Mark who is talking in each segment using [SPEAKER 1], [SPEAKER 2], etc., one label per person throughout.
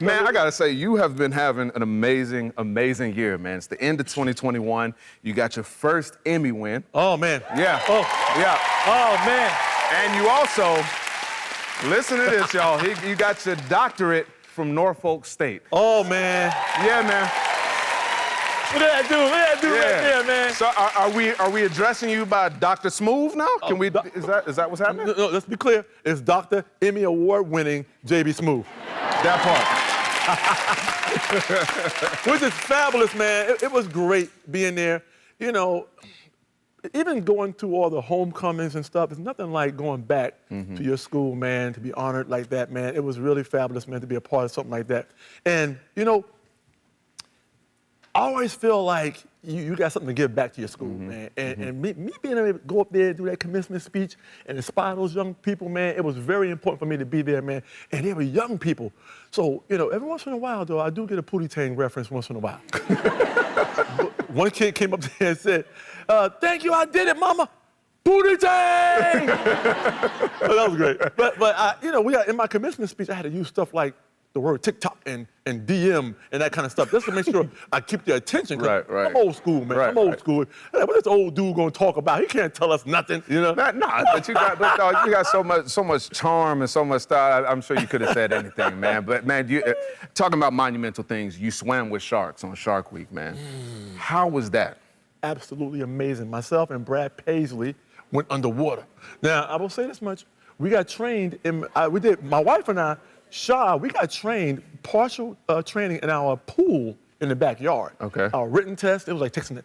[SPEAKER 1] Man, I gotta say, you have been having an amazing, amazing year, man. It's the end of 2021. You got your first Emmy win.
[SPEAKER 2] Oh, man.
[SPEAKER 1] Yeah.
[SPEAKER 2] Oh.
[SPEAKER 1] Yeah.
[SPEAKER 2] Oh, man.
[SPEAKER 1] And you also, listen to this, y'all. You got your doctorate from Norfolk State.
[SPEAKER 2] Oh, man.
[SPEAKER 1] Yeah, man.
[SPEAKER 2] Look at that dude. Look at that dude right there, man.
[SPEAKER 1] So are we addressing you by Dr. Smoove now? Can we? Is that what's happening?
[SPEAKER 2] No, let's be clear. It's Dr. Emmy Award-winning J.B. Smoove.
[SPEAKER 1] That
[SPEAKER 2] part. Which is fabulous, man. It was great being there. You know, even going to all the homecomings and stuff, it's nothing like going back to your school, man, to be honored like that, man. It was really fabulous, man, to be a part of something like that. And, you know, I always feel like you got something to give back to your school, man. And me being able to go up there and do that commencement speech and inspire those young people, man, it was very important for me to be there, man. And they were young people. So, you know, every once in a while, though, I do get a Pootie Tang reference once in a while. One kid came up there and said, thank you, I did it, mama. Pootie Tang! That was great. But you know, in my commencement speech, I had to use stuff like the word TikTok and DM and that kind of stuff, just to make sure I keep their attention.
[SPEAKER 1] Right.
[SPEAKER 2] I'm old school, man. I'm old school. What is this old dude gonna talk about? He can't tell us nothing, you know?
[SPEAKER 1] But you got so much charm and so much style. I'm sure you could have said anything, man. But man, talking about monumental things, you swam with sharks on Shark Week, man. How was that?
[SPEAKER 2] Absolutely amazing. Myself and Brad Paisley went underwater. Now, I will say this much. We got trained my wife and I, Shah, we got trained, partial training in our pool in the backyard.
[SPEAKER 1] Okay.
[SPEAKER 2] Our written test, it was like taking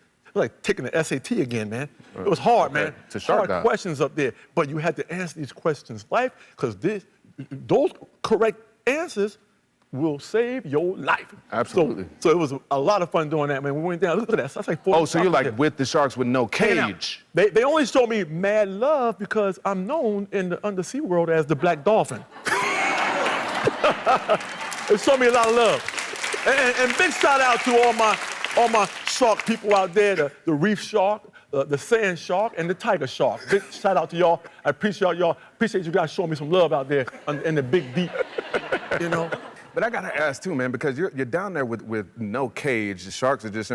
[SPEAKER 2] the SAT again, man. It was hard, man.
[SPEAKER 1] It's a shark
[SPEAKER 2] hard questions up there, but you had to answer these questions live, because those correct answers will save your life.
[SPEAKER 1] Absolutely.
[SPEAKER 2] So it was a lot of fun doing that, man. We went down, look at that, that's like 40
[SPEAKER 1] so you're like with the sharks with no cage.
[SPEAKER 2] They only show me mad love because I'm known in the undersea world as the black dolphin. It showed me a lot of love. And big shout out to all my shark people out there, the reef shark, the sand shark, and the tiger shark. Big shout out to y'all. I appreciate y'all. Appreciate you guys showing me some love out there in the big deep, you know?
[SPEAKER 1] But I gotta ask too, man, because you're down there with no cage. The sharks are just.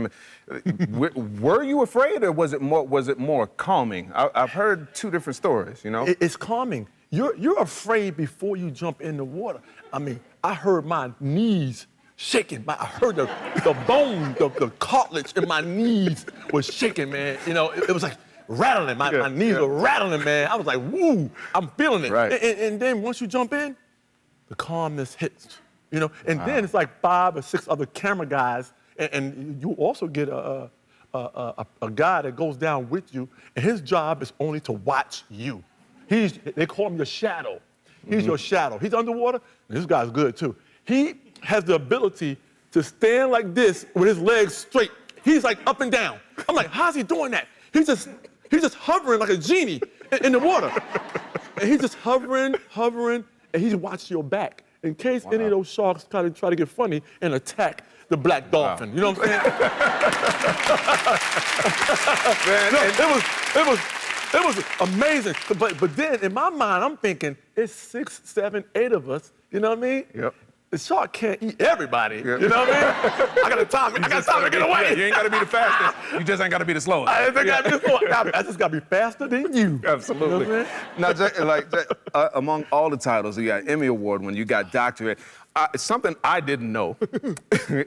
[SPEAKER 1] Were you afraid, or was it more calming? I've heard two different stories. You know,
[SPEAKER 2] it's calming. You're afraid before you jump in the water. I mean, I heard my knees shaking. I heard the bone, the cartilage in my knees was shaking, man. You know, it was like rattling. My knees were rattling, man. I was like, woo, I'm feeling it.
[SPEAKER 1] Right.
[SPEAKER 2] And then once you jump in, the calmness hits. You know, and then it's like 5 or 6 other camera guys, and you also get a guy that goes down with you, and his job is only to watch you. They call him your shadow. He's your shadow. He's underwater, and this guy's good too. He has the ability to stand like this with his legs straight. He's like up and down. I'm like, how's he doing that? He's just hovering like a genie in the water. And he's just hovering, and he's watching your back in case any of those sharks try to get funny and attack the black dolphin. You know what I'm saying? Man, it was amazing. But then in my mind, I'm thinking, it's 6, 7, 8 of us. You know what I mean?
[SPEAKER 1] Yep.
[SPEAKER 2] The shark can't eat everybody. Yep. You know what I mean? I got time to get away.
[SPEAKER 1] You ain't gotta be the fastest. You just ain't gotta be the slowest.
[SPEAKER 2] I just gotta be faster than you.
[SPEAKER 1] Absolutely. You know now, among all the titles, you got Emmy Award when you got doctorate. Something I didn't know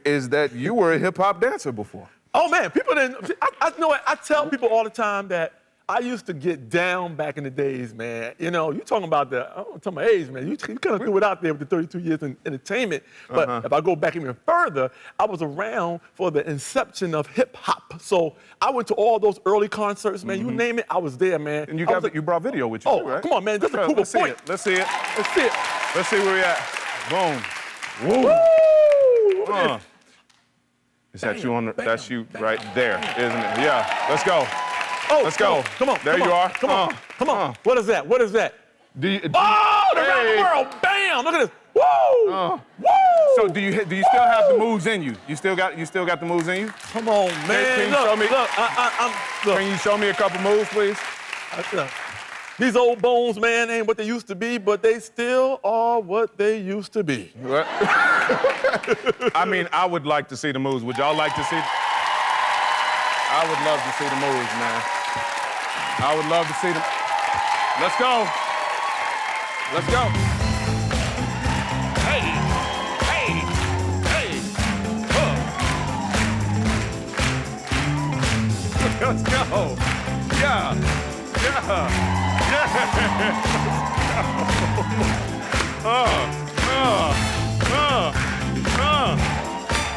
[SPEAKER 1] is that you were a hip hop dancer before.
[SPEAKER 2] Oh man, people didn't. I know it. I tell people all the time that I used to get down back in the days, man. You know, you talking about I don't tell my age, man. You kind of threw it out there with the 32 years in entertainment. But if I go back even further, I was around for the inception of hip hop. So I went to all those early concerts, man. You name it, I was there, man.
[SPEAKER 1] And you brought video with you, too, right?
[SPEAKER 2] Come on, man. Just to prove a point.
[SPEAKER 1] Let's see it.
[SPEAKER 2] Let's see it.
[SPEAKER 1] Let's see where we at. Boom.
[SPEAKER 2] Woo!
[SPEAKER 1] That's you right there, isn't it? Yeah. Let's go.
[SPEAKER 2] Oh,
[SPEAKER 1] let's go.
[SPEAKER 2] Come on.
[SPEAKER 1] There you are.
[SPEAKER 2] Come on. What is that?
[SPEAKER 1] Around the
[SPEAKER 2] world. Bam! Look at this. Woo! Woo!
[SPEAKER 1] So do you still have the moves in you? You still got the moves in you?
[SPEAKER 2] Come on, man.
[SPEAKER 1] Can you show me a couple moves, please?
[SPEAKER 2] These old bones, man, ain't what they used to be, but they still are what they used to be.
[SPEAKER 1] What? I mean, I would like to see the moves. Would y'all like to see? I would love to see the moves, man. I would love to see them. Let's go. Let's go. Hey, hey, hey. Let's go. Yeah, yeah, yeah.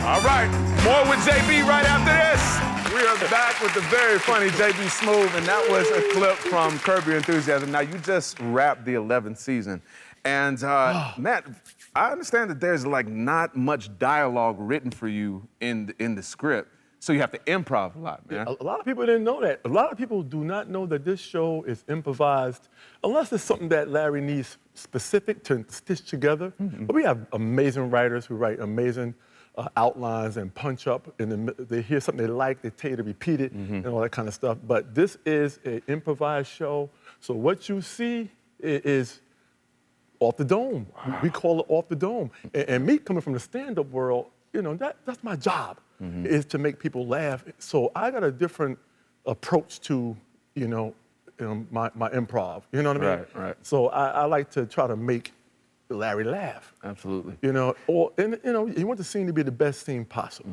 [SPEAKER 1] All right, more with JB right after this. We are back with the very funny JB Smoove, and that was a clip from Curb Your Enthusiasm. Now, you just wrapped the 11th season, and Matt, I understand that there's like not much dialogue written for you in the script, so you have to improv a lot, man.
[SPEAKER 2] A lot of people didn't know that. A lot of people do not know that this show is improvised, unless it's something that Larry needs specific to stitch together. But we have amazing writers who write amazing outlines and punch up, and they hear something they like, they tell you to repeat it, and all that kind of stuff. But this is an improvised show, so what you see is off the dome. Wow. We call it off the dome. And me coming from the stand-up world, you know, that's my job, is to make people laugh. So I got a different approach to, my improv. You know what I mean?
[SPEAKER 1] Right.
[SPEAKER 2] So I like to try to make Larry laugh.
[SPEAKER 1] Absolutely.
[SPEAKER 2] You want the scene to be the best scene possible.